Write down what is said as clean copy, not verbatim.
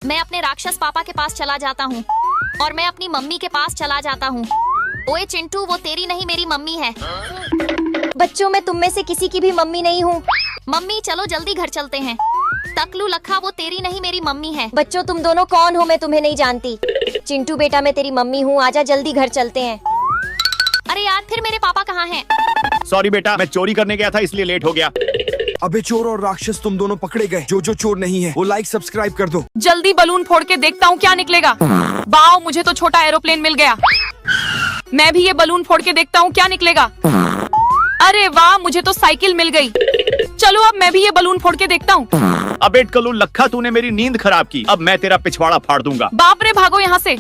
मैं अपने राक्षस पापा के पास चला जाता हूँ और मैं अपनी मम्मी के पास चला जाता हूँ। ओए चिंटू, वो तेरी नहीं मेरी मम्मी है। बच्चों, मैं तुम में से किसी की भी मम्मी नहीं हूँ। मम्मी चलो जल्दी घर चलते हैं। तकलू लखा, वो तेरी नहीं मेरी मम्मी है। बच्चों, तुम दोनों कौन हो? मैं तुम्हें नहीं जानती। चिंटू बेटा, मैं तेरी मम्मी हूँ, आजा जल्दी घर चलते हैं। अरे यार, फिर मेरे पापा कहाँ हैं? सॉरी बेटा, मैं चोरी करने गया था इसलिए लेट हो गया। अबे चोर और राक्षस, तुम दोनों पकड़े गए। जो चोर नहीं है वो लाइक सब्सक्राइब कर दो। जल्दी बलून फोड़ के देखता हूँ क्या निकलेगा। वाओ, मुझे तो छोटा एरोप्लेन मिल गया। मैं भी ये बलून फोड़ के देखता हूँ क्या निकलेगा। अरे वाह, मुझे तो साइकिल मिल गई। चलो अब मैं भी ये बलून फोड़ के देखता हूँ। अबे कलू लखा, तूने मेरी नींद खराब की। अब मैं तेरा पिछवाड़ा फाड़ दूंगा। बाप रे, भागो यहाँ से।